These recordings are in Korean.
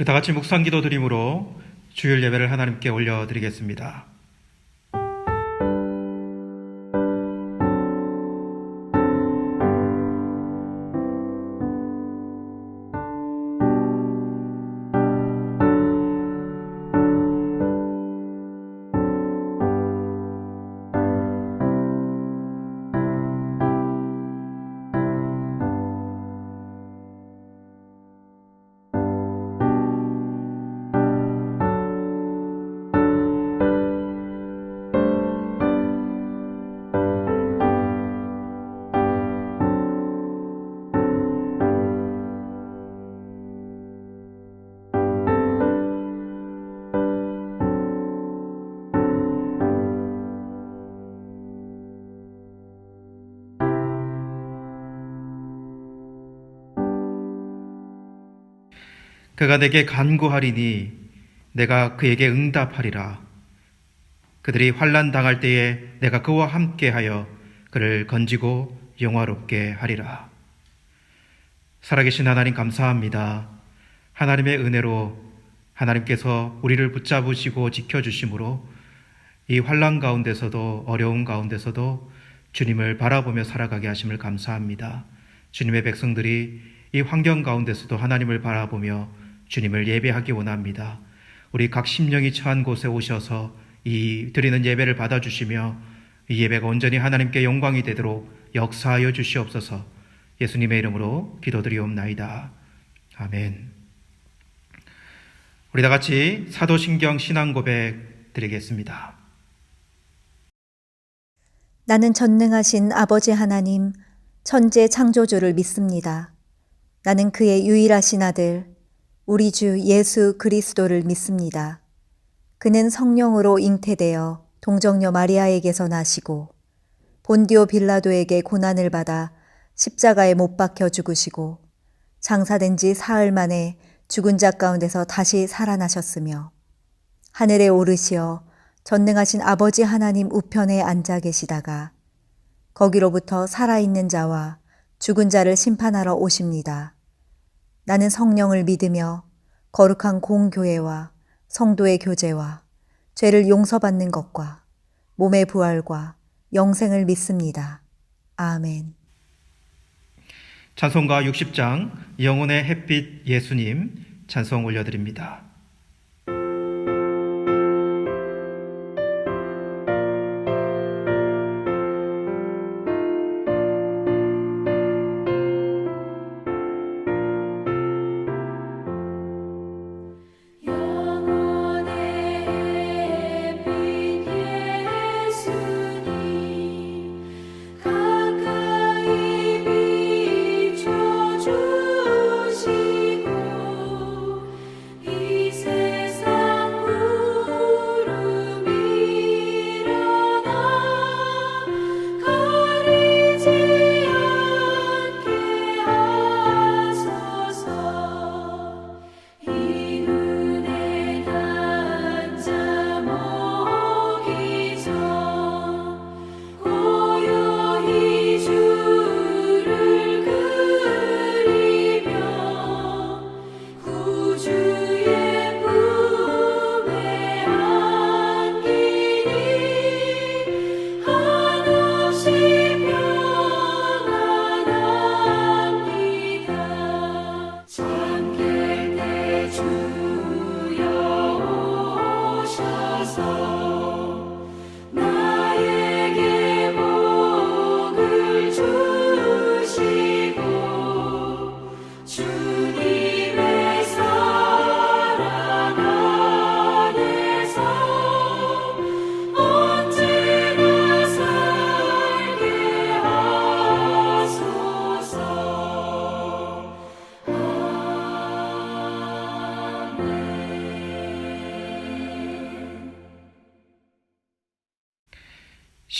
우리 다 같이 묵상기도 드림으로 주일 예배를 하나님께 올려드리겠습니다. 그가 내게 간구하리니 내가 그에게 응답하리라. 그들이 환난 당할 때에 내가 그와 함께하여 그를 건지고 영화롭게 하리라. 살아계신 하나님 감사합니다. 하나님의 은혜로 하나님께서 우리를 붙잡으시고 지켜주심으로 이 환난 가운데서도 어려운 가운데서도 주님을 바라보며 살아가게 하심을 감사합니다. 주님의 백성들이 이 환경 가운데서도 하나님을 바라보며 주님을 예배하기 원합니다. 우리 각 심령이 처한 곳에 오셔서 이 드리는 예배를 받아주시며 이 예배가 온전히 하나님께 영광이 되도록 역사하여 주시옵소서. 예수님의 이름으로 기도드리옵나이다. 아멘. 우리 다 같이 사도신경 신앙 고백 드리겠습니다. 나는 전능하신 아버지 하나님, 천재 창조주를 믿습니다. 나는 그의 유일하신 아들, 우리 주 예수 그리스도를 믿습니다. 그는 성령으로 잉태되어 동정녀 마리아에게서 나시고 본디오 빌라도에게 고난을 받아 십자가에 못 박혀 죽으시고 장사된 지 사흘 만에 죽은 자 가운데서 다시 살아나셨으며 하늘에 오르시어 전능하신 아버지 하나님 우편에 앉아 계시다가 거기로부터 살아있는 자와 죽은 자를 심판하러 오십니다. 나는 성령을 믿으며 거룩한 공교회와 성도의 교제와 죄를 용서받는 것과 몸의 부활과 영생을 믿습니다. 아멘. 찬송가 60장 영혼의 햇빛 예수님 찬송 올려드립니다.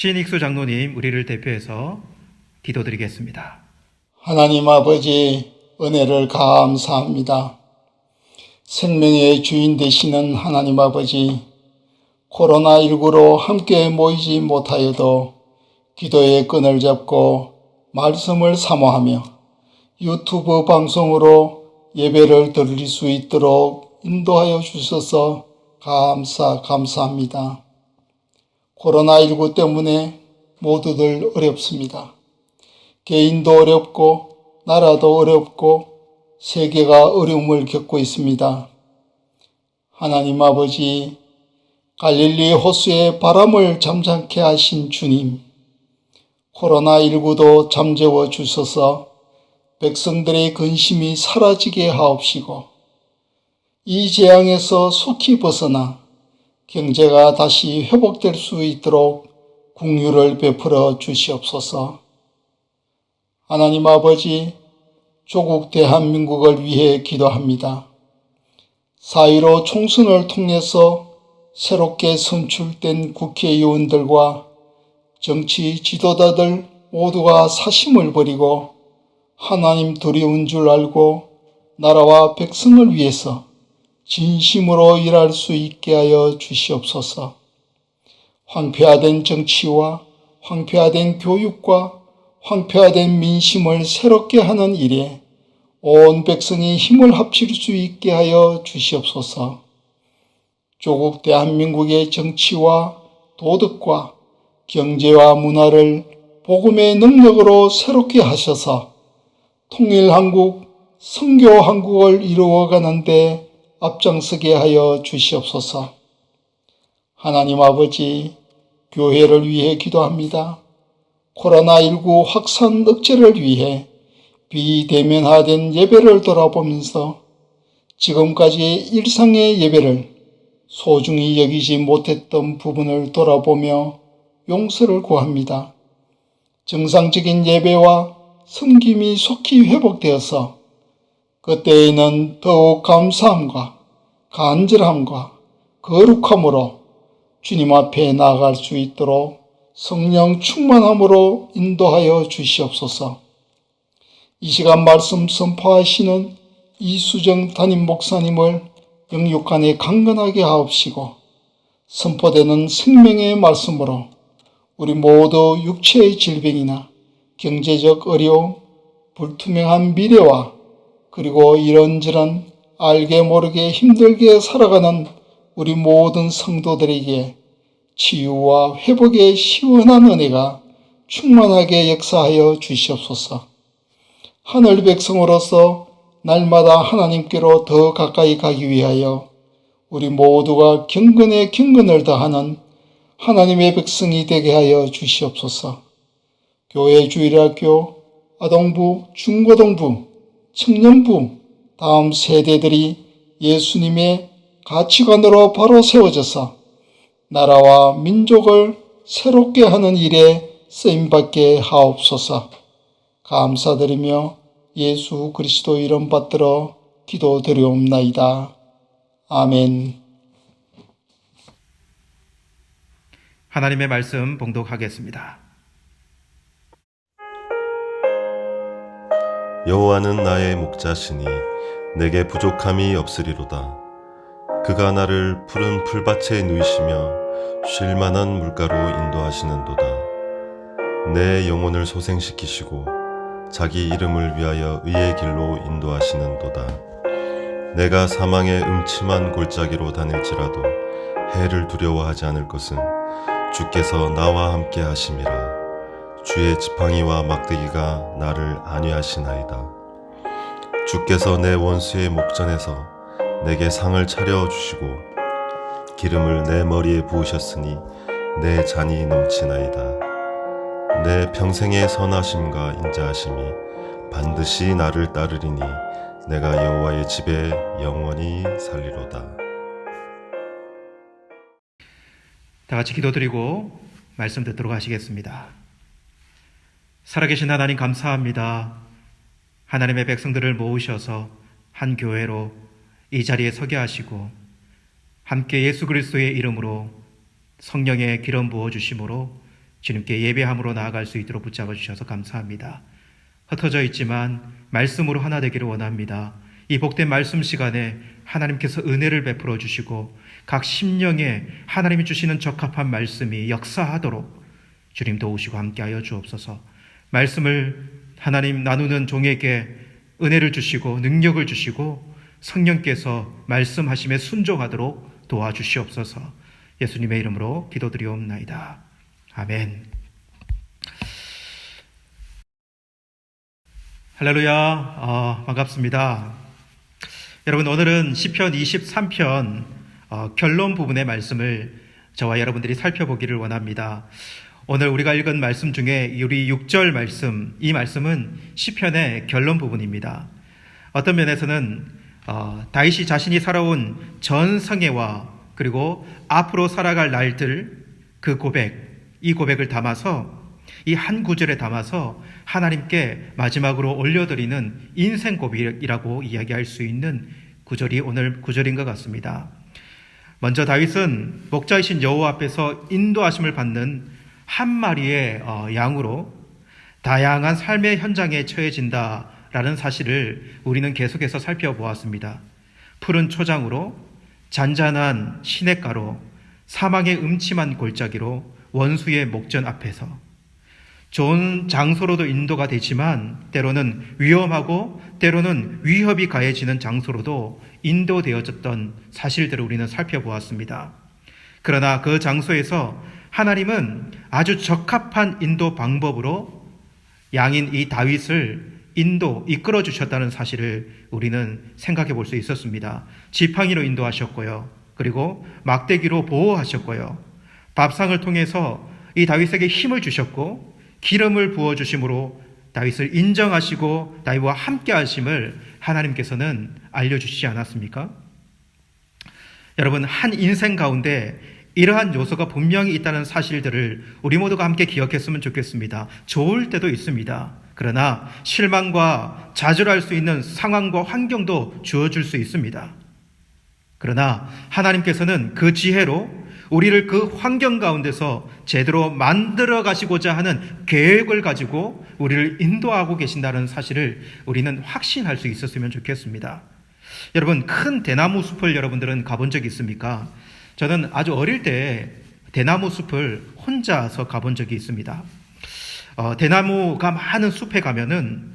신익수 장로님 우리를 대표해서 기도드리겠습니다. 하나님 아버지 은혜를 감사합니다. 생명의 주인 되시는 하나님 아버지, 코로나19로 함께 모이지 못하여도 기도의 끈을 잡고 말씀을 사모하며 유튜브 방송으로 예배를 드릴 수 있도록 인도하여 주셔서 감사합니다. 코로나19 때문에 모두들 어렵습니다. 개인도 어렵고 나라도 어렵고 세계가 어려움을 겪고 있습니다. 하나님 아버지, 갈릴리 호수에 바람을 잠잠케 하신 주님, 코로나19도 잠재워 주셔서 백성들의 근심이 사라지게 하옵시고 이 재앙에서 속히 벗어나 경제가 다시 회복될 수 있도록 긍휼을 베풀어 주시옵소서. 하나님 아버지, 조국 대한민국을 위해 기도합니다. 4.15 총선을 통해서 새롭게 선출된 국회의원들과 정치 지도자들 모두가 사심을 버리고 하나님 두려운 줄 알고 나라와 백성을 위해서 진심으로 일할 수 있게 하여 주시옵소서. 황폐화된 정치와 황폐화된 교육과 황폐화된 민심을 새롭게 하는 일에 온 백성이 힘을 합칠 수 있게 하여 주시옵소서. 조국 대한민국의 정치와 도덕과 경제와 문화를 복음의 능력으로 새롭게 하셔서 통일한국, 선교한국을 이루어가는데 앞장서게 하여 주시옵소서. 하나님 아버지, 교회를 위해 기도합니다. 코로나19 확산 억제를 위해 비대면화된 예배를 돌아보면서 지금까지 일상의 예배를 소중히 여기지 못했던 부분을 돌아보며 용서를 구합니다. 정상적인 예배와 섬김이 속히 회복되어서 그때에는 더욱 감사함과 간절함과 거룩함으로 주님 앞에 나아갈 수 있도록 성령 충만함으로 인도하여 주시옵소서. 이 시간 말씀 선포하시는 이수정 담임 목사님을 영육간에 강건하게 하옵시고 선포되는 생명의 말씀으로 우리 모두 육체의 질병이나 경제적 어려움, 불투명한 미래와 그리고 이런저런 알게 모르게 힘들게 살아가는 우리 모든 성도들에게 치유와 회복의 시원한 은혜가 충만하게 역사하여 주시옵소서. 하늘 백성으로서 날마다 하나님께로 더 가까이 가기 위하여 우리 모두가 경건에 경건을 더하는 하나님의 백성이 되게 하여 주시옵소서. 교회 주일학교, 아동부, 중고등부, 청년부, 다음 세대들이 예수님의 가치관으로 바로 세워져서 나라와 민족을 새롭게 하는 일에 쓰임받게 하옵소서. 감사드리며 예수 그리스도 이름 받들어 기도드리옵나이다. 아멘. 하나님의 말씀 봉독하겠습니다. 여호와는 나의 목자시니 내게 부족함이 없으리로다. 그가 나를 푸른 풀밭에 누이시며 쉴 만한 물가로 인도하시는도다. 내 영혼을 소생시키시고 자기 이름을 위하여 의의 길로 인도하시는도다. 내가 사망의 음침한 골짜기로 다닐지라도 해를 두려워하지 않을 것은 주께서 나와 함께 하심이라. 주의 지팡이와 막대기가 나를 안위하시나이다. 주께서 내 원수의 목전에서 내게 상을 차려주시고 기름을 내 머리에 부으셨으니 내 잔이 넘치나이다. 내 평생의 선하심과 인자하심이 반드시 나를 따르리니 내가 여호와의 집에 영원히 살리로다. 다 같이 기도드리고 말씀 듣도록 하시겠습니다. 살아계신 하나님 감사합니다. 하나님의 백성들을 모으셔서 한 교회로 이 자리에 서게 하시고 함께 예수 그리스도의 이름으로 성령의 기름 부어주심으로 주님께 예배함으로 나아갈 수 있도록 붙잡아 주셔서 감사합니다. 흩어져 있지만 말씀으로 하나 되기를 원합니다. 이 복된 말씀 시간에 하나님께서 은혜를 베풀어 주시고 각 심령에 하나님이 주시는 적합한 말씀이 역사하도록 주님 도우시고 함께하여 주옵소서. 말씀을 하나님 나누는 종에게 은혜를 주시고 능력을 주시고 성령께서 말씀하심에 순종하도록 도와주시옵소서. 예수님의 이름으로 기도드리옵나이다. 아멘. 할렐루야. 반갑습니다. 여러분, 오늘은 시편 23편 결론 부분의 말씀을 저와 여러분들이 살펴보기를 원합니다. 오늘 우리가 읽은 말씀 중에 우리 6절 말씀, 이 말씀은 시편의 결론 부분입니다. 어떤 면에서는 다윗이 자신이 살아온 전 성애와 그리고 앞으로 살아갈 날들, 그 고백, 이 고백을 담아서 이 한 구절에 담아서 하나님께 마지막으로 올려드리는 인생 고백이라고 이야기할 수 있는 구절이 오늘 구절인 것 같습니다. 먼저 다윗은 목자이신 여호와 앞에서 인도하심을 받는 한 마리의 양으로 다양한 삶의 현장에 처해진다라는 사실을 우리는 계속해서 살펴보았습니다. 푸른 초장으로, 잔잔한 시냇가로, 사망의 음침한 골짜기로, 원수의 목전 앞에서 좋은 장소로도 인도가 되지만 때로는 위험하고 때로는 위협이 가해지는 장소로도 인도되어졌던 사실들을 우리는 살펴보았습니다. 그러나 그 장소에서 하나님은 아주 적합한 인도 방법으로 양인 이 다윗을 이끌어 주셨다는 사실을 우리는 생각해 볼 수 있었습니다. 지팡이로 인도하셨고요. 그리고 막대기로 보호하셨고요. 밥상을 통해서 이 다윗에게 힘을 주셨고 기름을 부어주심으로 다윗을 인정하시고 다윗과 함께 하심을 하나님께서는 알려주시지 않았습니까? 여러분, 한 인생 가운데 이러한 요소가 분명히 있다는 사실들을 우리 모두가 함께 기억했으면 좋겠습니다. 좋을 때도 있습니다. 그러나 실망과 좌절할 수 있는 상황과 환경도 주어줄 수 있습니다. 그러나 하나님께서는 그 지혜로 우리를 그 환경 가운데서 제대로 만들어 가시고자 하는 계획을 가지고 우리를 인도하고 계신다는 사실을 우리는 확신할 수 있었으면 좋겠습니다. 여러분, 큰 대나무 숲을 여러분들은 가본 적이 있습니까? 저는 아주 어릴 때 대나무 숲을 혼자서 가본 적이 있습니다. 대나무가 많은 숲에 가면은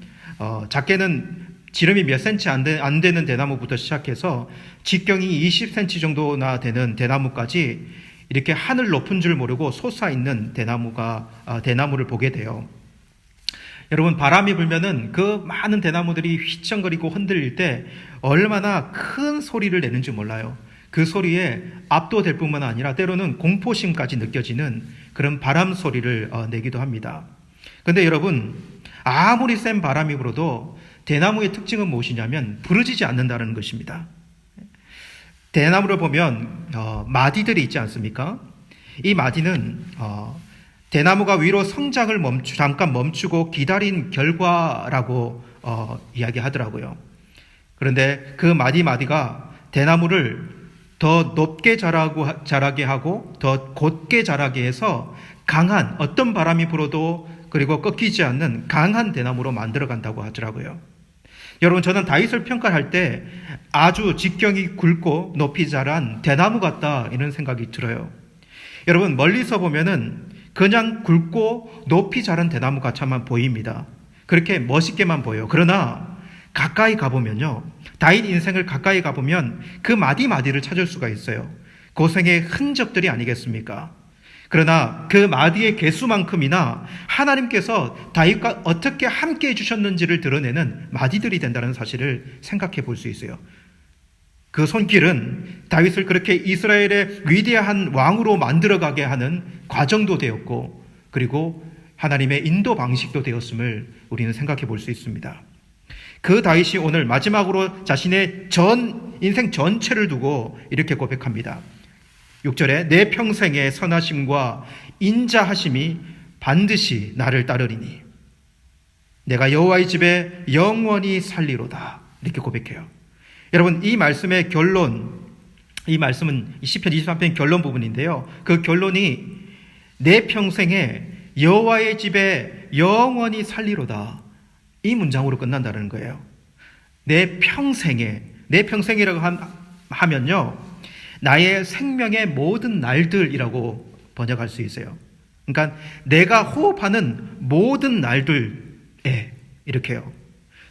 작게는 지름이 몇 센치 안 되는 대나무부터 시작해서 직경이 20cm 정도나 되는 대나무까지 이렇게 하늘 높은 줄 모르고 솟아있는 대나무를 보게 돼요. 여러분, 바람이 불면은 그 많은 대나무들이 휘청거리고 흔들릴 때 얼마나 큰 소리를 내는지 몰라요. 그 소리에 압도될 뿐만 아니라 때로는 공포심까지 느껴지는 그런 바람 소리를 내기도 합니다. 그런데 여러분, 아무리 센 바람이 불어도 대나무의 특징은 무엇이냐면 부러지지 않는다는 것입니다. 대나무를 보면 마디들이 있지 않습니까? 이 마디는 대나무가 위로 성장을 잠깐 멈추고 기다린 결과라고 이야기하더라고요. 그런데 그 마디가 대나무를 더 높게 자라게 하고 더 곧게 자라게 해서 강한, 어떤 바람이 불어도 그리고 꺾이지 않는 강한 대나무로 만들어간다고 하더라고요. 여러분, 저는 다윗을 평가할 때 아주 직경이 굵고 높이 자란 대나무 같다, 이런 생각이 들어요. 여러분, 멀리서 보면은 그냥 굵고 높이 자란 대나무 같이만 보입니다. 그렇게 멋있게만 보여요. 그러나 가까이 가보면요, 다윗 인생을 가까이 가보면 그 마디를 찾을 수가 있어요. 고생의 흔적들이 아니겠습니까? 그러나 그 마디의 개수만큼이나 하나님께서 다윗과 어떻게 함께 해주셨는지를 드러내는 마디들이 된다는 사실을 생각해 볼 수 있어요. 그 손길은 다윗을 그렇게 이스라엘의 위대한 왕으로 만들어가게 하는 과정도 되었고, 그리고 하나님의 인도 방식도 되었음을 우리는 생각해 볼 수 있습니다. 그 다윗이 오늘 마지막으로 자신의 인생 전체를 두고 이렇게 고백합니다. 6절에 내 평생의 선하심과 인자하심이 반드시 나를 따르리니 내가 여호와의 집에 영원히 살리로다, 이렇게 고백해요. 여러분, 이 말씀의 결론, 이 말씀은 시편 23편 결론 부분인데요, 그 결론이 내 평생에 여호와의 집에 영원히 살리로다, 이 문장으로 끝난다는 거예요. 내 평생이라고 하면요, 나의 생명의 모든 날들이라고 번역할 수 있어요. 그러니까 내가 호흡하는 모든 날들에, 이렇게요.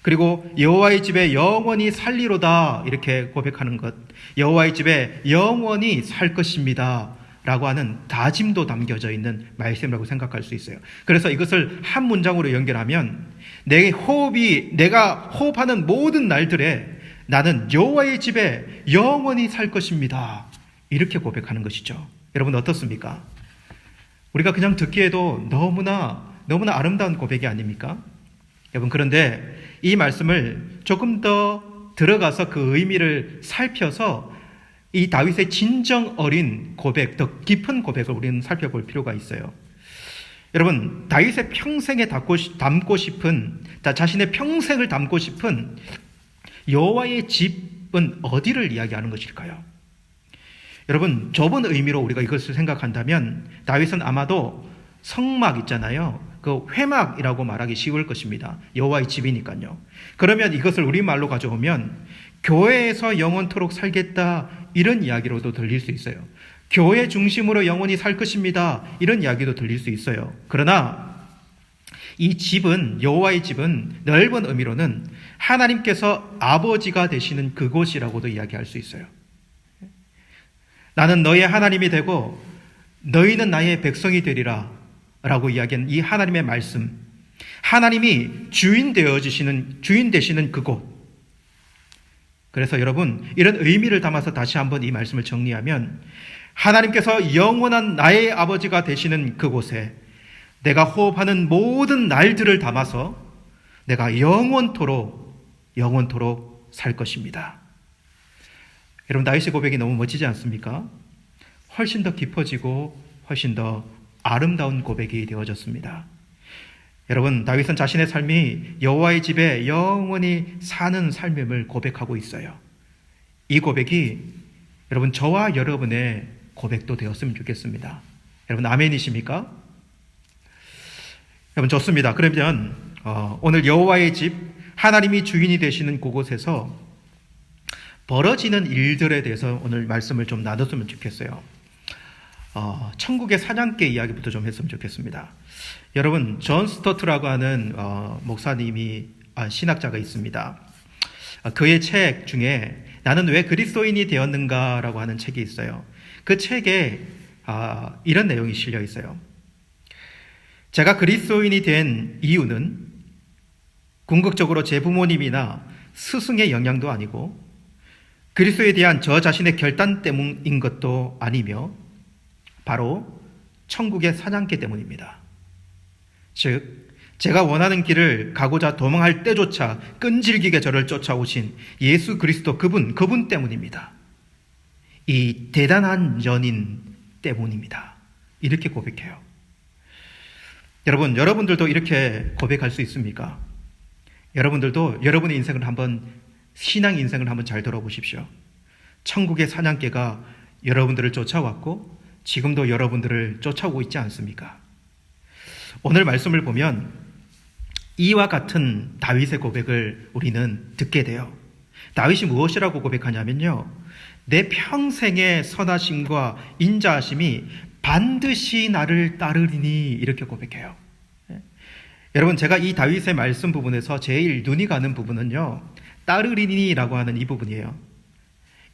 그리고 여호와의 집에 영원히 살리로다 이렇게 고백하는 것, 여호와의 집에 영원히 살 것입니다 라고 하는 다짐도 담겨져 있는 말씀이라고 생각할 수 있어요. 그래서 이것을 한 문장으로 연결하면 내가 호흡하는 모든 날들에 나는 여호와의 집에 영원히 살 것입니다 이렇게 고백하는 것이죠. 여러분 어떻습니까? 우리가 그냥 듣기에도 너무나 아름다운 고백이 아닙니까? 여러분, 그런데 이 말씀을 조금 더 들어가서 그 의미를 살펴서 이 다윗의 진정 어린 고백, 더 깊은 고백을 우리는 살펴볼 필요가 있어요. 여러분, 다윗의 평생에 담고 싶은, 자신의 평생을 담고 싶은 여호와의 집은 어디를 이야기하는 것일까요? 여러분, 좁은 의미로 우리가 이것을 생각한다면 다윗은 아마도 성막 있잖아요. 그 회막이라고 말하기 쉬울 것입니다. 여호와의 집이니까요. 그러면 이것을 우리말로 가져오면 교회에서 영원토록 살겠다 이런 이야기로도 들릴 수 있어요. 교회 중심으로 영원히 살 것입니다 이런 이야기도 들릴 수 있어요. 그러나 이 집은, 여호와의 집은 넓은 의미로는 하나님께서 아버지가 되시는 그곳이라고도 이야기할 수 있어요. 나는 너의 하나님이 되고 너희는 나의 백성이 되리라 라고 이야기한 이 하나님의 말씀, 하나님이 주인 되시는 그곳. 그래서 여러분, 이런 의미를 담아서 다시 한번 이 말씀을 정리하면 하나님께서 영원한 나의 아버지가 되시는 그곳에 내가 호흡하는 모든 날들을 담아서 내가 영원토록 살 것입니다. 여러분, 다윗의 고백이 너무 멋지지 않습니까? 훨씬 더 깊어지고 훨씬 더 아름다운 고백이 되어졌습니다. 여러분, 다윗은 자신의 삶이 여호와의 집에 영원히 사는 삶임을 고백하고 있어요. 이 고백이 여러분, 저와 여러분의 고백도 되었으면 좋겠습니다. 여러분, 아멘이십니까? 여러분, 좋습니다. 그러면 오늘 여호와의 집, 하나님이 주인이 되시는 그곳에서 벌어지는 일들에 대해서 오늘 말씀을 좀 나눴으면 좋겠어요. 천국의 사냥개 이야기부터 좀 했으면 좋겠습니다. 여러분, 존 스토트라고 하는 목사님이 신학자가 있습니다. 그의 책 중에 나는 왜 그리스도인이 되었는가라고 하는 책이 있어요. 그 책에 이런 내용이 실려 있어요. 제가 그리스도인이 된 이유는 궁극적으로 제 부모님이나 스승의 영향도 아니고 그리스도에 대한 저 자신의 결단 때문인 것도 아니며 바로 천국의 사냥개 때문입니다. 즉, 제가 원하는 길을 가고자 도망할 때조차 끈질기게 저를 쫓아오신 예수 그리스도 그분 때문입니다. 이 대단한 연인 때문입니다. 이렇게 고백해요. 여러분들도 이렇게 고백할 수 있습니까? 여러분들도 여러분의 신앙 인생을 한번 잘 돌아보십시오. 천국의 사냥개가 여러분들을 쫓아왔고 지금도 여러분들을 쫓아오고 있지 않습니까? 오늘 말씀을 보면 이와 같은 다윗의 고백을 우리는 듣게 돼요. 다윗이 무엇이라고 고백하냐면요, 내 평생의 선하심과 인자하심이 반드시 나를 따르리니 이렇게 고백해요. 여러분, 제가 이 다윗의 말씀 부분에서 제일 눈이 가는 부분은요, 따르리니라고 하는 이 부분이에요.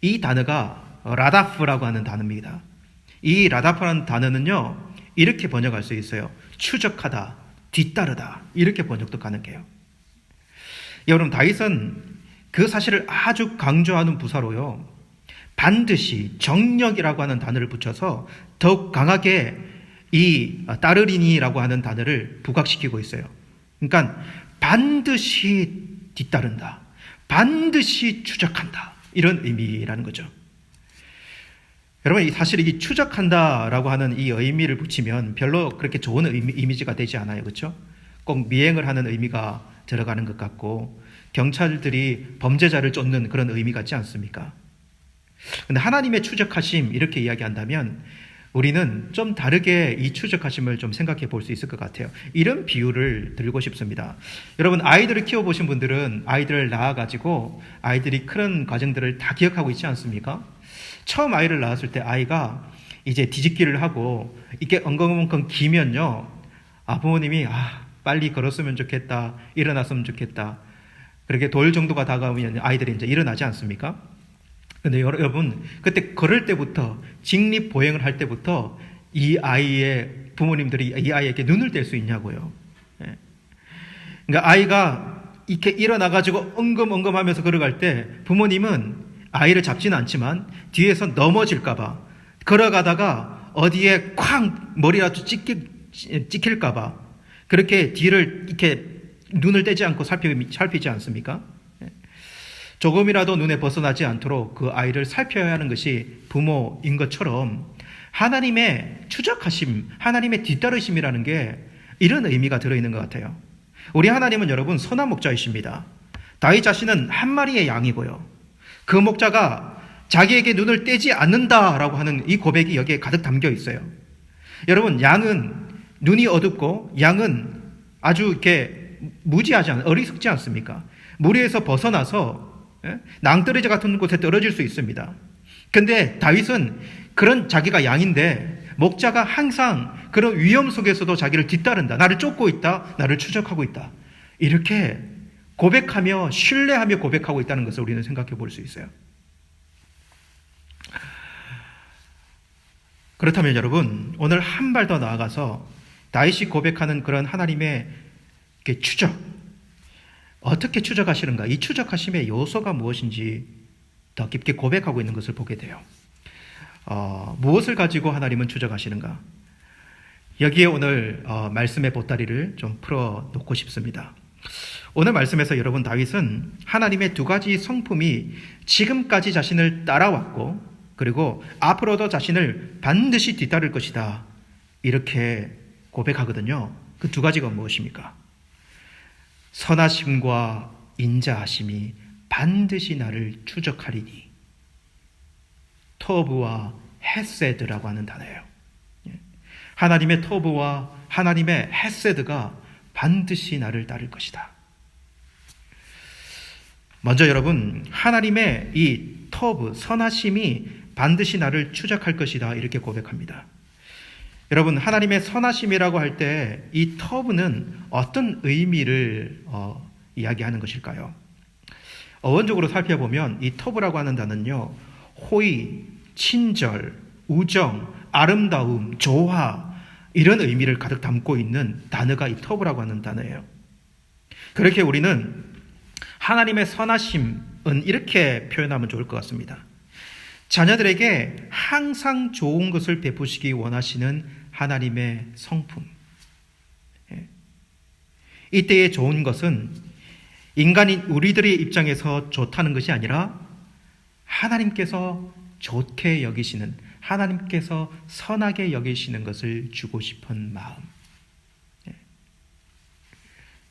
이 단어가 라다프라고 하는 단어입니다. 이 라다프라는 단어는요, 이렇게 번역할 수 있어요. 추적하다, 뒤따르다, 이렇게 번역도 가능해요. 여러분, 다윗은 그 사실을 아주 강조하는 부사로요, 반드시, 정력이라고 하는 단어를 붙여서 더욱 강하게 이 따르리니라고 하는 단어를 부각시키고 있어요. 그러니까 반드시 뒤따른다, 반드시 추적한다, 이런 의미라는 거죠. 여러분, 사실 이 추적한다라고 하는 이 의미를 붙이면 별로 그렇게 좋은 이미지가 되지 않아요. 그렇죠? 꼭 미행을 하는 의미가 들어가는 것 같고 경찰들이 범죄자를 쫓는 그런 의미 같지 않습니까? 근데 하나님의 추적하심 이렇게 이야기한다면 우리는 좀 다르게 이 추적하심을 좀 생각해 볼 수 있을 것 같아요. 이런 비유를 들고 싶습니다. 여러분, 아이들을 키워보신 분들은 아이들을 낳아가지고 아이들이 크는 과정들을 다 기억하고 있지 않습니까? 처음 아이를 낳았을 때 아이가 이제 뒤집기를 하고 이게 엉엉엉엉 기면요, 부모님이 빨리 걸었으면 좋겠다, 일어났으면 좋겠다. 그렇게 돌 정도가 다가오면 아이들이 이제 일어나지 않습니까? 근데 여러분, 그때 걸을 때부터, 직립보행을 할 때부터 이 아이의 부모님들이 이 아이에게 눈을 뗄 수 있냐고요. 예. 그러니까 아이가 이렇게 일어나가지고 엉금엉금 하면서 걸어갈 때 부모님은 아이를 잡지는 않지만 뒤에서 넘어질까봐, 걸어가다가 어디에 쾅 머리라도 찍힐까봐 그렇게 뒤를 이렇게 눈을 떼지 않고 살피지 않습니까? 조금이라도 눈에 벗어나지 않도록 그 아이를 살펴야 하는 것이 부모인 것처럼 하나님의 추적하심, 하나님의 뒤따르심이라는 게 이런 의미가 들어있는 것 같아요. 우리 하나님은 여러분 선한 목자이십니다. 다윗 자신은 한 마리의 양이고요. 그 목자가 자기에게 눈을 떼지 않는다라고 하는 이 고백이 여기에 가득 담겨 있어요. 여러분, 양은 눈이 어둡고 양은 아주 이렇게 무지하지 않, 어리석지 않습니까? 무리에서 벗어나서 낭떠러지 같은 곳에 떨어질 수 있습니다. 근데 다윗은 그런 자기가 양인데 목자가 항상 그런 위험 속에서도 자기를 뒤따른다. 나를 쫓고 있다. 나를 추적하고 있다. 이렇게 고백하며 신뢰하며 고백하고 있다는 것을 우리는 생각해 볼 수 있어요. 그렇다면 여러분, 오늘 한 발 더 나아가서 다윗이 고백하는 그런 하나님의 추적, 어떻게 추적하시는가, 이 추적하심의 요소가 무엇인지 더 깊게 고백하고 있는 것을 보게 돼요. 무엇을 가지고 하나님은 추적하시는가? 여기에 오늘 말씀의 보따리를 좀 풀어놓고 싶습니다. 오늘 말씀에서 여러분, 다윗은 하나님의 두 가지 성품이 지금까지 자신을 따라왔고 그리고 앞으로도 자신을 반드시 뒤따를 것이다, 이렇게 고백하거든요. 그 두 가지가 무엇입니까? 선하심과 인자하심이 반드시 나를 추적하리니. 터브와 헤세드라고 하는 단어예요. 하나님의 터브와 하나님의 헤세드가 반드시 나를 따를 것이다. 먼저 여러분, 하나님의 이 터브, 선하심이 반드시 나를 추적할 것이다, 이렇게 고백합니다. 여러분, 하나님의 선하심이라고 할 때 이 터브는 어떤 의미를 이야기하는 것일까요? 어원적으로 살펴보면 이 터브라고 하는 단어는요, 호의, 친절, 우정, 아름다움, 조화, 이런 의미를 가득 담고 있는 단어가 이 터브라고 하는 단어예요. 그렇게 우리는 하나님의 선하심은 이렇게 표현하면 좋을 것 같습니다. 자녀들에게 항상 좋은 것을 베푸시기 원하시는 하나님의 성품. 이때의 좋은 것은 인간인 우리들의 입장에서 좋다는 것이 아니라 하나님께서 좋게 여기시는, 하나님께서 선하게 여기시는 것을 주고 싶은 마음.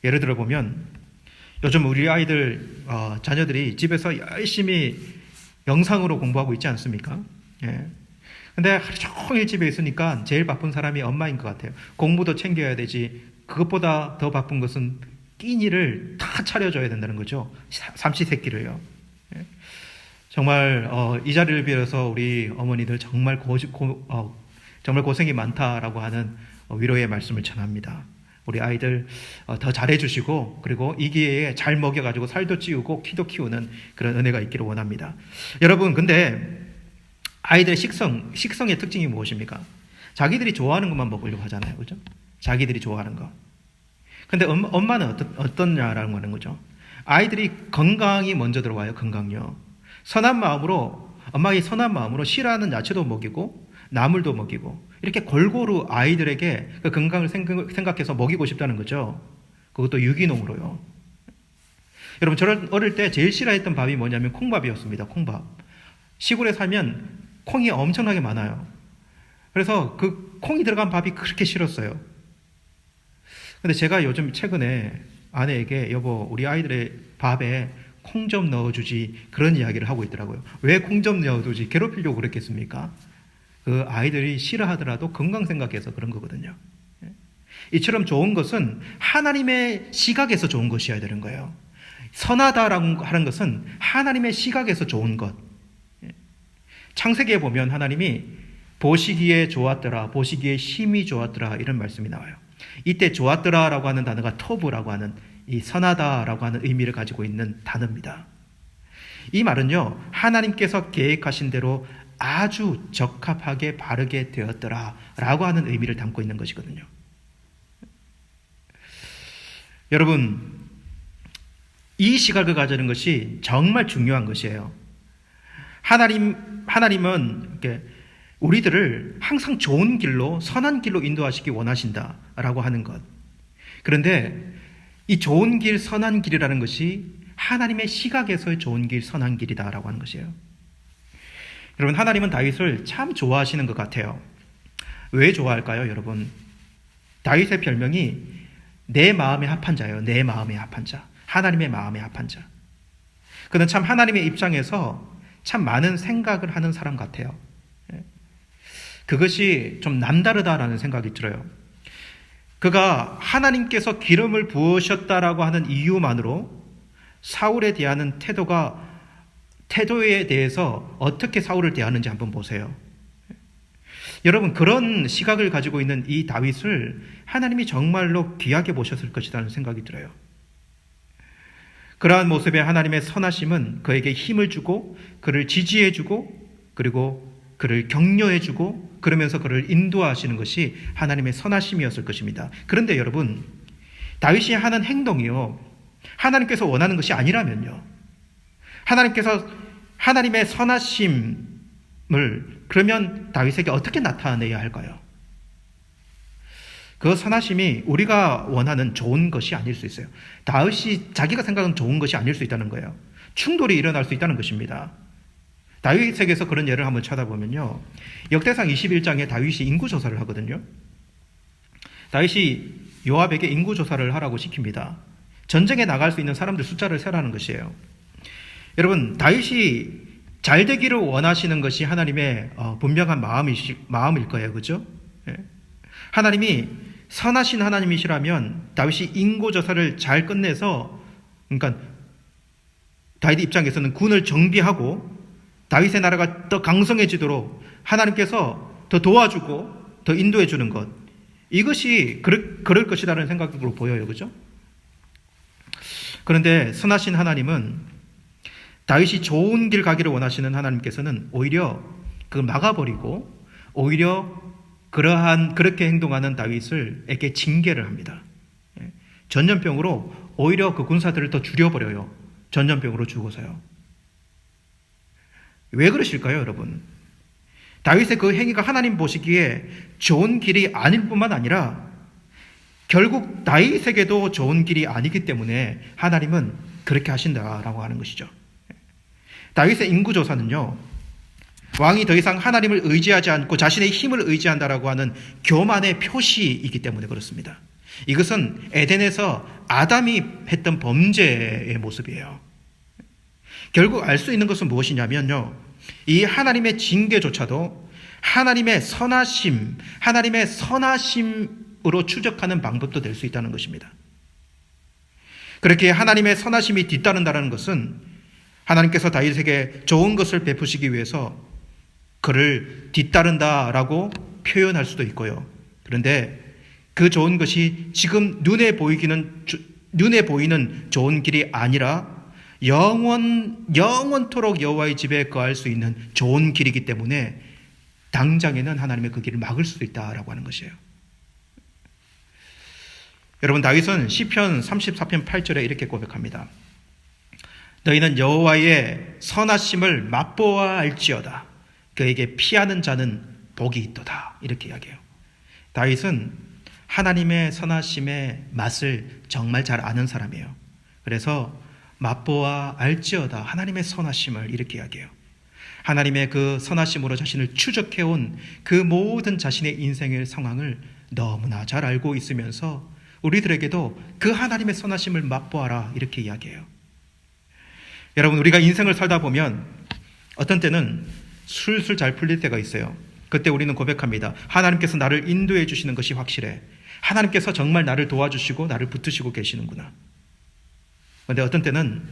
예를 들어 보면 요즘 우리 아이들, 자녀들이 집에서 열심히 영상으로 공부하고 있지 않습니까? 근데 하루 종일 집에 있으니까 제일 바쁜 사람이 엄마인 것 같아요. 공부도 챙겨야 되지, 그것보다 더 바쁜 것은 끼니를 다 차려줘야 된다는 거죠. 삼시세끼를요. 정말 이 자리를 빌어서 우리 어머니들 정말 정말 고생이 많다라고 하는 위로의 말씀을 전합니다. 우리 아이들 더 잘해주시고, 그리고 이 기회에 잘 먹여가지고 살도 찌우고 키도 키우는 그런 은혜가 있기를 원합니다. 여러분, 근데 아이들의 식성의 특징이 무엇입니까? 자기들이 좋아하는 것만 먹으려고 하잖아요, 그죠? 자기들이 좋아하는 거. 근데 엄마는 어떠냐라는 거는 거죠. 아이들이 건강이 먼저 들어와요, 건강요. 선한 마음으로, 엄마의 선한 마음으로 싫어하는 야채도 먹이고 나물도 먹이고, 이렇게 골고루 아이들에게 그 건강을 생각해서 먹이고 싶다는 거죠. 그것도 유기농으로요. 여러분, 저는 어릴 때 제일 싫어했던 밥이 뭐냐면 콩밥이었습니다. 콩밥. 시골에 살면 콩이 엄청나게 많아요. 그래서 그 콩이 들어간 밥이 그렇게 싫었어요. 근데 제가 요즘 최근에 아내에게, 여보, 우리 아이들의 밥에 콩 좀 넣어주지, 그런 이야기를 하고 있더라고요. 왜 콩 좀 넣어주지? 괴롭히려고 그랬겠습니까? 그 아이들이 싫어하더라도 건강 생각해서 그런 거거든요. 이처럼 좋은 것은 하나님의 시각에서 좋은 것이어야 되는 거예요. 선하다라고 하는 것은 하나님의 시각에서 좋은 것. 창세기에 보면 하나님이 보시기에 좋았더라, 보시기에 심히 좋았더라, 이런 말씀이 나와요. 이때 좋았더라라고 하는 단어가 터브라고 하는 이 선하다라고 하는 의미를 가지고 있는 단어입니다. 이 말은요, 하나님께서 계획하신 대로 아주 적합하게 바르게 되었더라 라고 하는 의미를 담고 있는 것이거든요. 여러분, 이 시각을 가지는 것이 정말 중요한 것이에요. 하나님은 이렇게 우리들을 항상 좋은 길로, 선한 길로 인도하시기 원하신다라고 하는 것. 그런데 이 좋은 길, 선한 길이라는 것이 하나님의 시각에서의 좋은 길, 선한 길이다라고 하는 것이에요. 여러분, 하나님은 다윗을 참 좋아하시는 것 같아요. 왜 좋아할까요, 여러분? 다윗의 별명이 내 마음에 합한 자예요. 내 마음에 합한 자. 하나님의 마음에 합한 자. 그는 참 하나님의 입장에서 참 많은 생각을 하는 사람 같아요. 그것이 좀 남다르다라는 생각이 들어요. 그가 하나님께서 기름을 부으셨다라고 하는 이유만으로 사울에 대한 태도에 대해서 어떻게 사울을 대하는지 한번 보세요. 여러분, 그런 시각을 가지고 있는 이 다윗을 하나님이 정말로 귀하게 보셨을 것이라는 생각이 들어요. 그러한 모습의 하나님의 선하심은 그에게 힘을 주고 그를 지지해주고 그리고 그를 격려해주고 그러면서 그를 인도하시는 것이 하나님의 선하심이었을 것입니다. 그런데 여러분, 다윗이 하는 행동이요, 하나님께서 원하는 것이 아니라면요, 하나님께서 하나님의 선하심을 그러면 다윗에게 어떻게 나타내야 할까요? 그 선하심이 우리가 원하는 좋은 것이 아닐 수 있어요. 다윗이 자기가 생각하는 좋은 것이 아닐 수 있다는 거예요. 충돌이 일어날 수 있다는 것입니다. 다윗에게서 그런 예를 한번 찾아보면요, 역대상 21장에 다윗이 인구조사를 하거든요. 다윗이 요압에게 인구조사를 하라고 시킵니다. 전쟁에 나갈 수 있는 사람들 숫자를 세라는 것이에요. 여러분, 다윗이 잘 되기를 원하시는 것이 하나님의 분명한 마음일 거예요. 그죠? 하나님이 선하신 하나님이시라면 다윗이 인구조사를 잘 끝내서, 그러니까 다윗 입장에서는 군을 정비하고 다윗의 나라가 더 강성해지도록 하나님께서 더 도와주고 더 인도해 주는 것, 이것이 그럴 것이라는 생각으로 보여요. 그죠? 그런데 선하신 하나님은, 다윗이 좋은 길 가기를 원하시는 하나님께서는 오히려 그걸 막아버리고 오히려 그렇게 행동하는 다윗에게 징계를 합니다. 전염병으로 오히려 그 군사들을 더 줄여버려요. 전염병으로 죽어서요. 왜 그러실까요, 여러분? 다윗의 그 행위가 하나님 보시기에 좋은 길이 아닐 뿐만 아니라 결국 다윗에게도 좋은 길이 아니기 때문에 하나님은 그렇게 하신다라고 하는 것이죠. 다윗의 인구조사는요, 왕이 더 이상 하나님을 의지하지 않고 자신의 힘을 의지한다라고 하는 교만의 표시이기 때문에 그렇습니다. 이것은 에덴에서 아담이 했던 범죄의 모습이에요. 결국 알 수 있는 것은 무엇이냐면요, 이 하나님의 징계조차도 하나님의 선하심으로 추적하는 방법도 될 수 있다는 것입니다. 그렇게 하나님의 선하심이 뒤따른다는 것은 하나님께서 다윗에게 좋은 것을 베푸시기 위해서 그를 뒤따른다라고 표현할 수도 있고요. 그런데 그 좋은 것이 지금 눈에 보이는 좋은 길이 아니라 영원토록 여호와의 집에 거할 수 있는 좋은 길이기 때문에 당장에는 하나님의 그 길을 막을 수도 있다라고 하는 것이에요. 여러분, 다윗은 시편 34편 8절에 이렇게 고백합니다. 너희는 여호와의 선하심을 맛보아 알지어다. 그에게 피하는 자는 복이 있도다. 이렇게 이야기해요. 다윗은 하나님의 선하심의 맛을 정말 잘 아는 사람이에요. 그래서 맛보아 알지어다. 하나님의 선하심을 이렇게 이야기해요. 하나님의 그 선하심으로 자신을 추적해온 그 모든 자신의 인생의 상황을 너무나 잘 알고 있으면서 우리들에게도 그 하나님의 선하심을 맛보아라 이렇게 이야기해요. 여러분, 우리가 인생을 살다 보면 어떤 때는 술술 잘 풀릴 때가 있어요. 그때 우리는 고백합니다. 하나님께서 나를 인도해 주시는 것이 확실해. 하나님께서 정말 나를 도와주시고 나를 붙드시고 계시는구나. 그런데 어떤 때는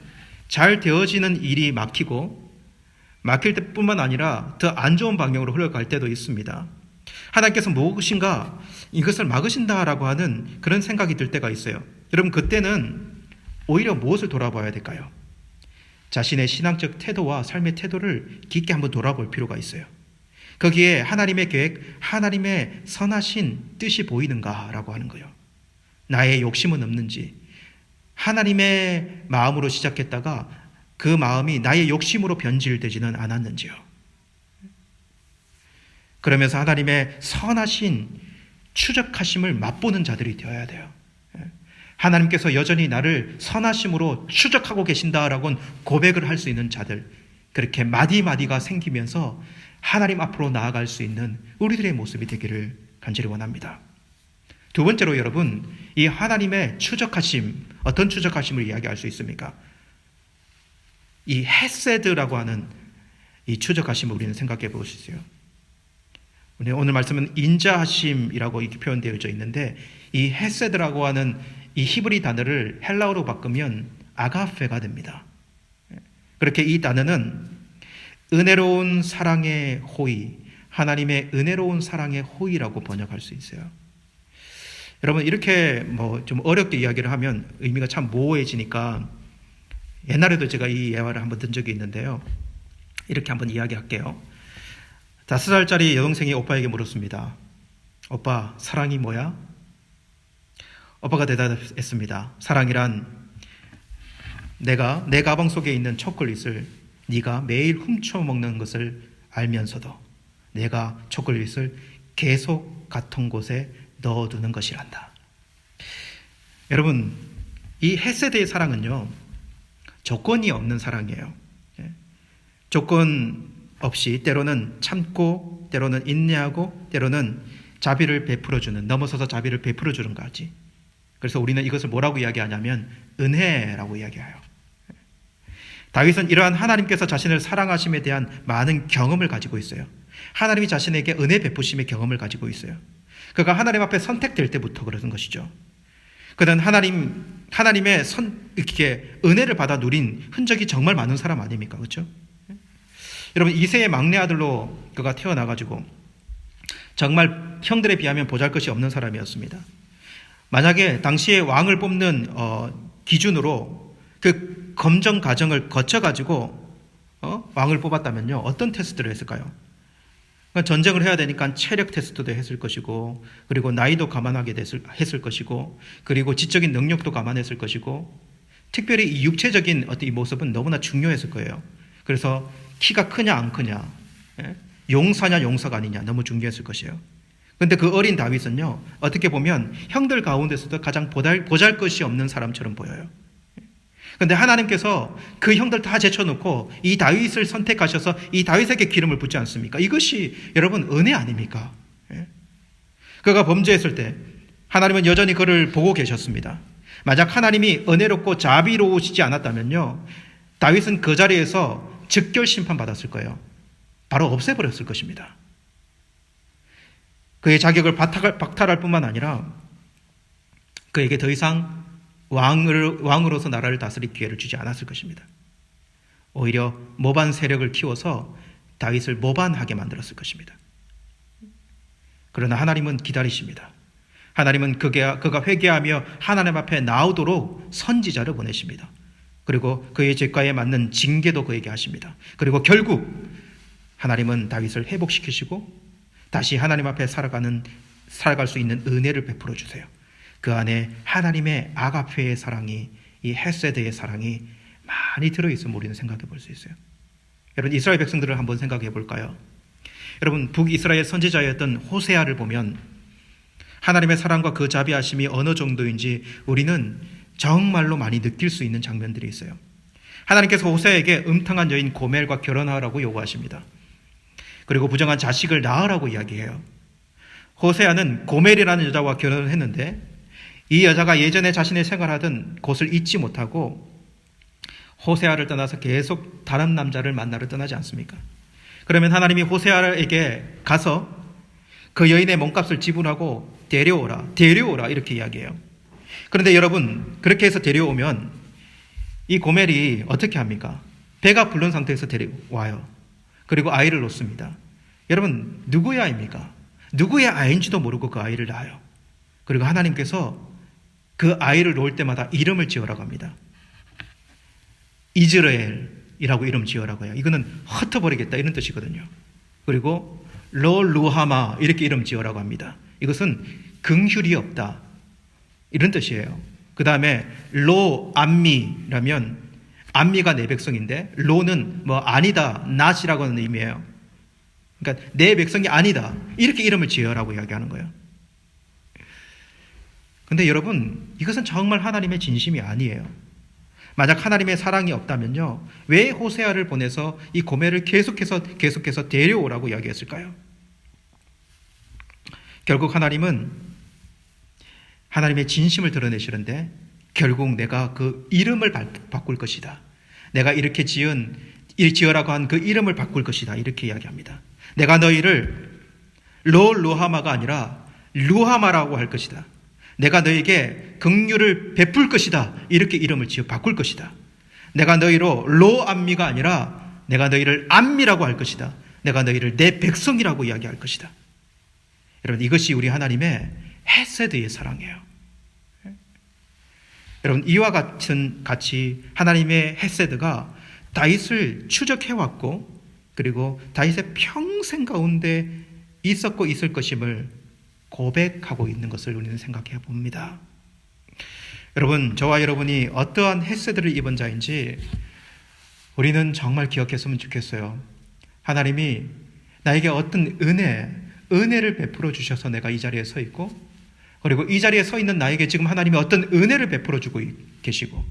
잘 되어지는 일이 막힐 때뿐만 아니라 더 안 좋은 방향으로 흘러갈 때도 있습니다. 하나님께서 무엇인가 이것을 막으신다라고 하는 그런 생각이 들 때가 있어요. 여러분, 그때는 오히려 무엇을 돌아봐야 될까요? 자신의 신앙적 태도와 삶의 태도를 깊게 한번 돌아볼 필요가 있어요. 거기에 하나님의 계획, 하나님의 선하신 뜻이 보이는가라고 하는 거예요. 나의 욕심은 없는지, 하나님의 마음으로 시작했다가 그 마음이 나의 욕심으로 변질되지는 않았는지요. 그러면서 하나님의 선하신 추적하심을 맛보는 자들이 되어야 돼요. 하나님께서 여전히 나를 선하심으로 추적하고 계신다라고 고백을 할 수 있는 자들, 그렇게 마디마디가 생기면서 하나님 앞으로 나아갈 수 있는 우리들의 모습이 되기를 간절히 원합니다. 두 번째로 여러분, 이 하나님의 추적하심, 어떤 추적하심을 이야기할 수 있습니까? 이 헤세드라고 하는 이 추적하심을 우리는 생각해 볼 수 있어요. 오늘 말씀은 인자하심이라고 이렇게 표현되어져 있는데, 이 헤세드라고 하는 이 히브리 단어를 헬라어로 바꾸면 아가페가 됩니다. 그렇게 이 단어는 은혜로운 사랑의 호의, 하나님의 은혜로운 사랑의 호의라고 번역할 수 있어요. 여러분, 이렇게 좀 어렵게 이야기를 하면 의미가 참 모호해지니까 옛날에도 제가 이 예화를 한번 든 적이 있는데요. 이렇게 한번 이야기할게요. 5살짜리 여동생이 오빠에게 물었습니다. 오빠, 사랑이 뭐야? 오빠가 대답했습니다. 사랑이란 내가 내 가방 속에 있는 초콜릿을 네가 매일 훔쳐먹는 것을 알면서도 내가 초콜릿을 계속 같은 곳에 넣어두는 것이란다. 여러분, 이 헤세드의 사랑은요, 조건이 없는 사랑이에요. 조건 없이 때로는 참고, 때로는 인내하고, 때로는 자비를 베풀어주는, 넘어서서 자비를 베풀어주는 거지. 그래서 우리는 이것을 뭐라고 이야기하냐면 은혜라고 이야기해요. 다윗은 이러한 하나님께서 자신을 사랑하심에 대한 많은 경험을 가지고 있어요. 하나님이 자신에게 은혜 베푸심의 경험을 가지고 있어요. 그가 하나님 앞에 선택될 때부터 그러는 것이죠. 그는 하나님의 이렇게 은혜를 받아 누린 흔적이 정말 많은 사람 아닙니까? 그렇죠? 여러분, 이새의 막내 아들로 그가 태어나가지고 정말 형들에 비하면 보잘것이 없는 사람이었습니다. 만약에 당시에 왕을 뽑는 기준으로 그 검정 과정을 거쳐가지고 왕을 뽑았다면요, 어떤 테스트를 했을까요? 전쟁을 해야 되니까 체력 테스트도 했을 것이고, 그리고 나이도 감안하게 했을 것이고, 그리고 지적인 능력도 감안했을 것이고, 특별히 이 육체적인 어떤 이 모습은 너무나 중요했을 거예요. 그래서 키가 크냐 안 크냐, 용사냐 용사가 아니냐 너무 중요했을 것이에요. 그런데 그 어린 다윗은요, 어떻게 보면 형들 가운데서도 가장 보잘것이 없는 사람처럼 보여요. 그런데 하나님께서 그 형들 다 제쳐놓고 이 다윗을 선택하셔서 이 다윗에게 기름을 붓지 않습니까? 이것이 여러분 은혜 아닙니까? 그가 범죄했을 때 하나님은 여전히 그를 보고 계셨습니다. 만약 하나님이 은혜롭고 자비로우시지 않았다면요, 다윗은 그 자리에서 즉결 심판받았을 거예요. 바로 없애버렸을 것입니다. 그의 자격을 박탈할 뿐만 아니라 그에게 더 이상 왕으로서 나라를 다스릴 기회를 주지 않았을 것입니다. 오히려 모반 세력을 키워서 다윗을 모반하게 만들었을 것입니다. 그러나 하나님은 기다리십니다. 하나님은 그가 회개하며 하나님 앞에 나오도록 선지자를 보내십니다. 그리고 그의 죄가에 맞는 징계도 그에게 하십니다. 그리고 결국 하나님은 다윗을 회복시키시고 다시 하나님 앞에 살아갈 수 있는 은혜를 베풀어 주세요. 그 안에 하나님의 아가페의 사랑이, 이 헤세드의 사랑이 많이 들어있음을 우리는 생각해 볼 수 있어요. 여러분, 이스라엘 백성들을 한번 생각해 볼까요? 여러분, 북이스라엘 선지자였던 호세아를 보면 하나님의 사랑과 그 자비하심이 어느 정도인지 우리는 정말로 많이 느낄 수 있는 장면들이 있어요. 하나님께서 호세아에게 음탕한 여인 고멜과 결혼하라고 요구하십니다. 그리고 부정한 자식을 낳으라고 이야기해요. 호세아는 고멜이라는 여자와 결혼을 했는데 이 여자가 예전에 자신의 생활하던 곳을 잊지 못하고 호세아를 떠나서 계속 다른 남자를 만나러 떠나지 않습니까? 그러면 하나님이 호세아에게 가서 그 여인의 몸값을 지불하고 데려오라 이렇게 이야기해요. 그런데 여러분, 그렇게 해서 데려오면 이 고멜이 어떻게 합니까? 배가 불른 상태에서 데려와요. 그리고 아이를 놓습니다. 여러분, 누구의 아이입니까? 누구의 아이인지도 모르고 그 아이를 낳아요. 그리고 하나님께서 그 아이를 놓을 때마다 이름을 지으라고 합니다. 이즈라엘이라고 이름 지어라고 해요. 이거는 흩어버리겠다 이런 뜻이거든요. 그리고 로 루하마 이렇게 이름 지어라고 합니다. 이것은 긍휼이 없다 이런 뜻이에요. 그 다음에 로 암미라면 암미가 내 백성인데 로는 뭐 아니다 낫이라고 하는 의미예요. 그러니까 내 백성이 아니다 이렇게 이름을 지어라고 이야기하는 거예요. 근데 여러분 이것은 정말 하나님의 진심이 아니에요. 만약 하나님의 사랑이 없다면요 왜 호세아를 보내서 이 고멜을 계속해서 데려오라고 이야기했을까요? 결국 하나님은 하나님의 진심을 드러내시는데 결국 내가 그 이름을 바꿀 것이다. 내가 이렇게 지어라고 한 그 이름을 바꿀 것이다. 이렇게 이야기합니다. 내가 너희를 루하마가 아니라 루하마라고 할 것이다. 내가 너에게 긍휼을 베풀 것이다. 이렇게 이름을 지어 바꿀 것이다. 내가 너희로 로암미가 아니라 내가 너희를 암미라고 할 것이다. 내가 너희를 내 백성이라고 이야기할 것이다. 여러분 이것이 우리 하나님의 헤세드의 사랑이에요. 여러분 이와 같이 하나님의 헤세드가 다윗을 추적해왔고 그리고 다윗의 평생 가운데 있었고 있을 것임을 고백하고 있는 것을 우리는 생각해 봅니다. 여러분 저와 여러분이 어떠한 헤세드를 입은 자인지 우리는 정말 기억했으면 좋겠어요. 하나님이 나에게 어떤 은혜를 베풀어 주셔서 내가 이 자리에 서 있고 그리고 이 자리에 서 있는 나에게 지금 하나님이 어떤 은혜를 베풀어 주고 계시고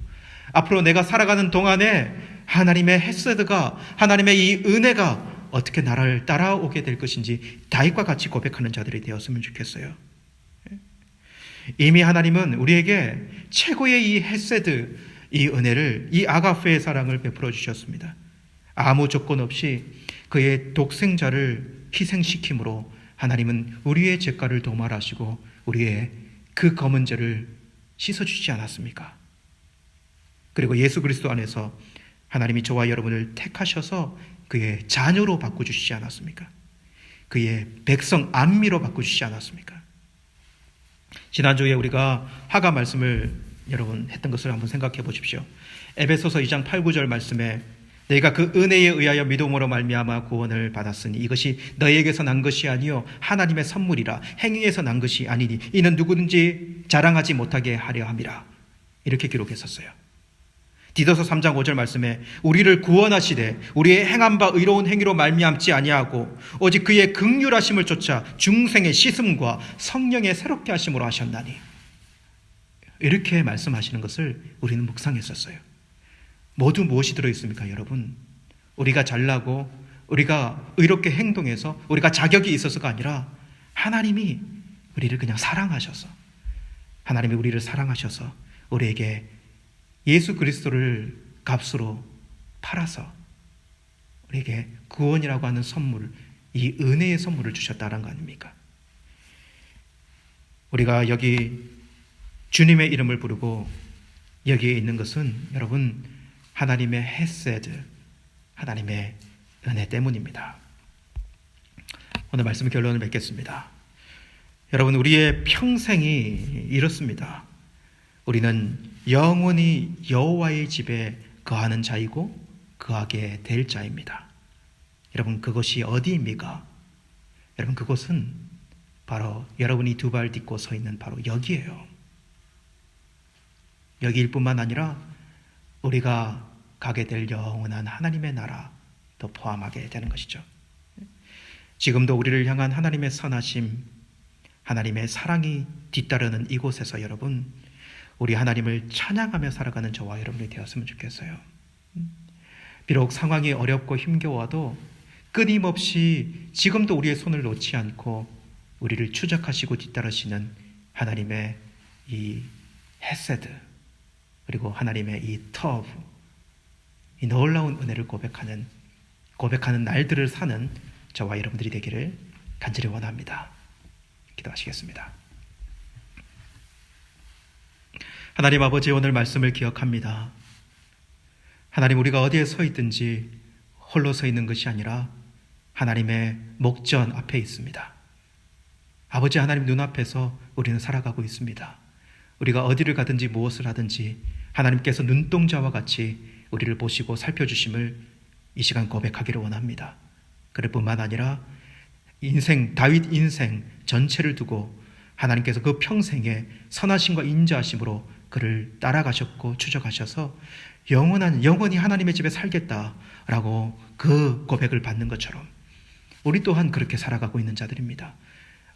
앞으로 내가 살아가는 동안에 하나님의 헤세드가 하나님의 이 은혜가 어떻게 나를 따라오게 될 것인지 다윗과 같이 고백하는 자들이 되었으면 좋겠어요. 이미 하나님은 우리에게 최고의 이 헤세드, 이 은혜를, 이 아가페의 사랑을 베풀어 주셨습니다. 아무 조건 없이 그의 독생자를 희생시킴으로 하나님은 우리의 죄가를 도말하시고 우리의 그 검은 죄를 씻어주지 않았습니까? 그리고 예수 그리스도 안에서 하나님이 저와 여러분을 택하셔서 그의 자녀로 바꿔주시지 않았습니까? 그의 백성 암미로 바꿔주시지 않았습니까? 지난주에 우리가 하가 말씀을 여러분 했던 것을 한번 생각해 보십시오. 에베소서 2장 8, 9절 말씀에 너희가 그 은혜에 의하여 믿음으로 말미암아 구원을 받았으니 이것이 너희에게서 난 것이 아니요 하나님의 선물이라 행위에서 난 것이 아니니 이는 누구든지 자랑하지 못하게 하려 함이라 이렇게 기록했었어요. 디도서 3장 5절 말씀에 우리를 구원하시되 우리의 행한 바 의로운 행위로 말미암지 아니하고 오직 그의 긍휼하심을 쫓아 중생의 씻음과 성령의 새롭게 하심으로 하셨나니 이렇게 말씀하시는 것을 우리는 묵상했었어요. 모두 무엇이 들어있습니까 여러분? 우리가 잘나고 우리가 의롭게 행동해서 우리가 자격이 있어서가 아니라 하나님이 우리를 그냥 사랑하셔서 하나님이 우리를 사랑하셔서 우리에게 예수 그리스도를 값으로 팔아서 우리에게 구원이라고 하는 선물, 이 은혜의 선물을 주셨다는 거 아닙니까? 우리가 여기 주님의 이름을 부르고 여기에 있는 것은 여러분 하나님의 헤세드, 하나님의 은혜 때문입니다. 오늘 말씀 결론을 맺겠습니다. 여러분 우리의 평생이 이렇습니다. 우리는 영원히 여호와의 집에 거하는 자이고 거하게 될 자입니다. 여러분 그것이 어디입니까? 여러분 그곳은 바로 여러분이 두 발 딛고 서 있는 바로 여기예요. 여기일 뿐만 아니라 우리가 가게 될 영원한 하나님의 나라도 포함하게 되는 것이죠. 지금도 우리를 향한 하나님의 선하심, 하나님의 사랑이 뒤따르는 이곳에서 여러분 우리 하나님을 찬양하며 살아가는 저와 여러분이 되었으면 좋겠어요. 비록 상황이 어렵고 힘겨워도 끊임없이 지금도 우리의 손을 놓지 않고 우리를 추적하시고 뒤따르시는 하나님의 이 헤세드 그리고 하나님의 이 터브 이 놀라운 은혜를 고백하는 날들을 사는 저와 여러분들이 되기를 간절히 원합니다. 기도하시겠습니다. 하나님 아버지 오늘 말씀을 기억합니다. 하나님 우리가 어디에 서 있든지 홀로 서 있는 것이 아니라 하나님의 목전 앞에 있습니다. 아버지 하나님 눈앞에서 우리는 살아가고 있습니다. 우리가 어디를 가든지 무엇을 하든지 하나님께서 눈동자와 같이 우리를 보시고 살펴주심을 이 시간 고백하기를 원합니다. 그럴 뿐만 아니라 다윗 인생 전체를 두고 하나님께서 그 평생에 선하심과 인자하심으로 그를 따라가셨고 추적하셔서 영원히 하나님의 집에 살겠다라고 그 고백을 받는 것처럼 우리 또한 그렇게 살아가고 있는 자들입니다.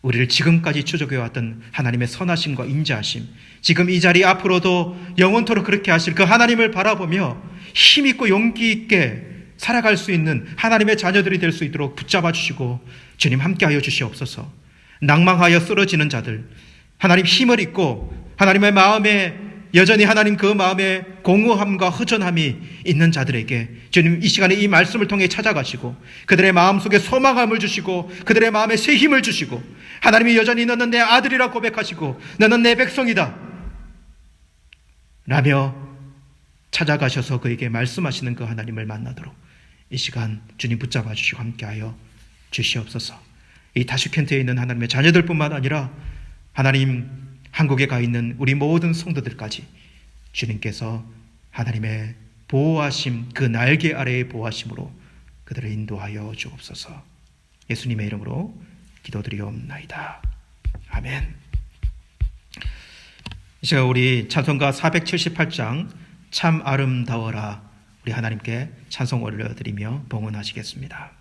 우리를 지금까지 추적해왔던 하나님의 선하심과 인자하심, 지금 이 자리 앞으로도 영원토록 그렇게 하실 그 하나님을 바라보며 힘있고 용기 있게 살아갈 수 있는 하나님의 자녀들이 될 수 있도록 붙잡아 주시고 주님 함께하여 주시옵소서. 낭망하여 쓰러지는 자들, 하나님 힘을 잊고 하나님의 마음에 여전히 하나님 그 마음에 공허함과 허전함이 있는 자들에게 주님 이 시간에 이 말씀을 통해 찾아가시고 그들의 마음속에 소망함을 주시고 그들의 마음에 새 힘을 주시고 하나님이 여전히 너는 내 아들이라 고백하시고 너는 내 백성이다 라며 찾아가셔서 그에게 말씀하시는 그 하나님을 만나도록 이 시간 주님 붙잡아 주시고 함께하여 주시옵소서. 이 타슈켄트에 있는 하나님의 자녀들뿐만 아니라 하나님 한국에 가 있는 우리 모든 성도들까지 주님께서 하나님의 보호하심, 그 날개 아래의 보호하심으로 그들을 인도하여 주옵소서. 예수님의 이름으로 기도드리옵나이다. 아멘. 이 시간 우리 찬송가 478장 참 아름다워라 우리 하나님께 찬송 올려드리며 봉헌하시겠습니다.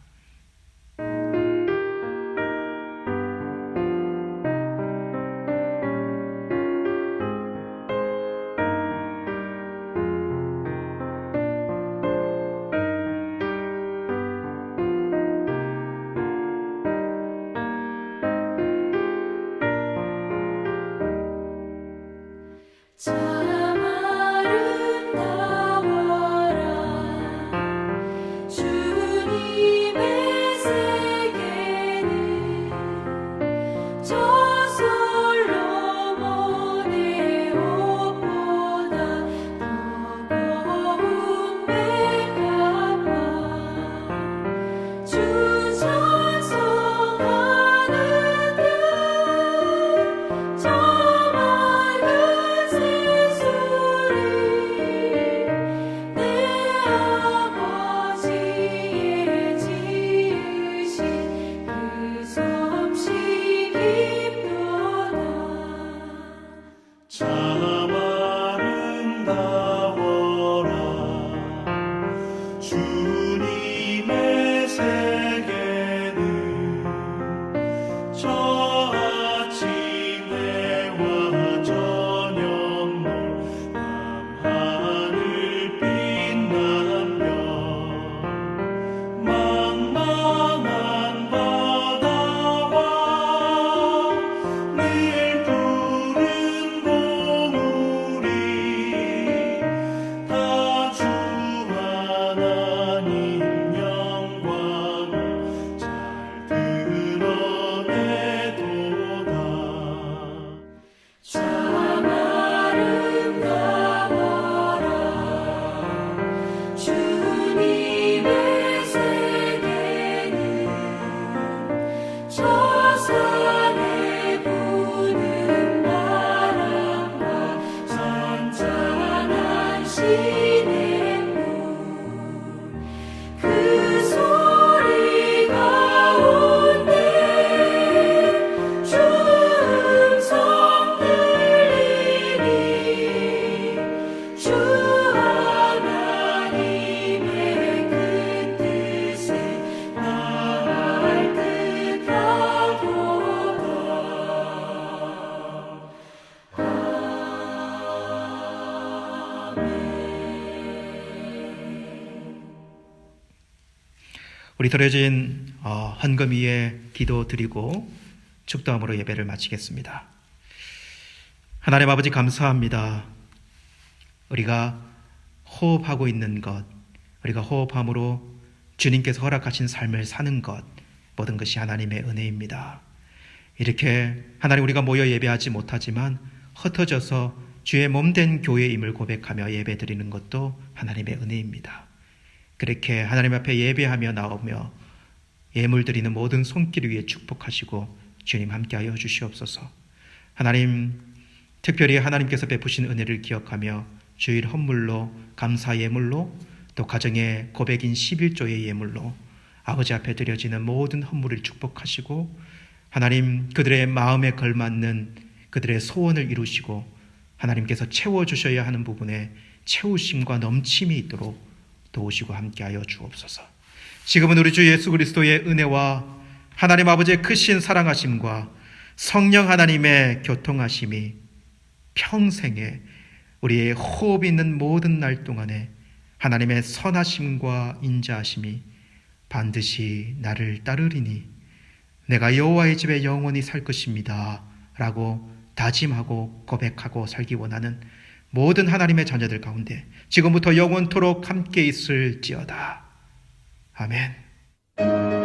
참 아름다워라 주님의 세계는 저 솔로몬의 옷보다 더 고운 백합화 주 찬송하는데 저 맑은 내 아버지의 지으신 그 솜씨 깊도다 참 아름다워라 주님의 세계는 저 아침 해와 저녁 노을 밤하늘 빛나며 망망한 바다와 늘 푸른 봉우리 다 주 하나님 영광을 잘 드러내도다 참 아름다워라 주님의 세계는 저 산에 부는 바람과 잔잔한 시냇물 그 소리 가운데 주 음성 들리니 주 하나님의 그 뜻에 나을 듯하도다 우리 드려진 헌금 위에 기도 드리고 축도함으로 예배를 마치겠습니다. 하나님 아버지 감사합니다. 우리가 호흡하고 있는 것, 우리가 호흡함으로 주님께서 허락하신 삶을 사는 것, 모든 것이 하나님의 은혜입니다. 이렇게 하나님 우리가 모여 예배하지 못하지만 흩어져서 주의 몸된 교회임을 고백하며 예배 드리는 것도 하나님의 은혜입니다. 그렇게 하나님 앞에 예배하며 나오며 예물 드리는 모든 손길 위에 축복하시고 주님 함께하여 주시옵소서. 하나님 특별히 하나님께서 베푸신 은혜를 기억하며 주일 헌물로, 감사 예물로, 또 가정의 고백인 11조의 예물로 아버지 앞에 드려지는 모든 헌물을 축복하시고 하나님 그들의 마음에 걸맞는 그들의 소원을 이루시고 하나님께서 채워주셔야 하는 부분에 채우심과 넘침이 있도록 도우시고 함께하여 주옵소서. 지금은 우리 주 예수 그리스도의 은혜와 하나님 아버지의 크신 사랑하심과 성령 하나님의 교통하심이 평생에 우리의 호흡 있는 모든 날 동안에 하나님의 선하심과 인자하심이 반드시 나를 따르리니 내가 여호와의 집에 영원히 살 것입니다 라고 다짐하고 고백하고 살기 원하는 모든 하나님의 자녀들 가운데 지금부터 영원토록 함께 있을지어다. 아멘.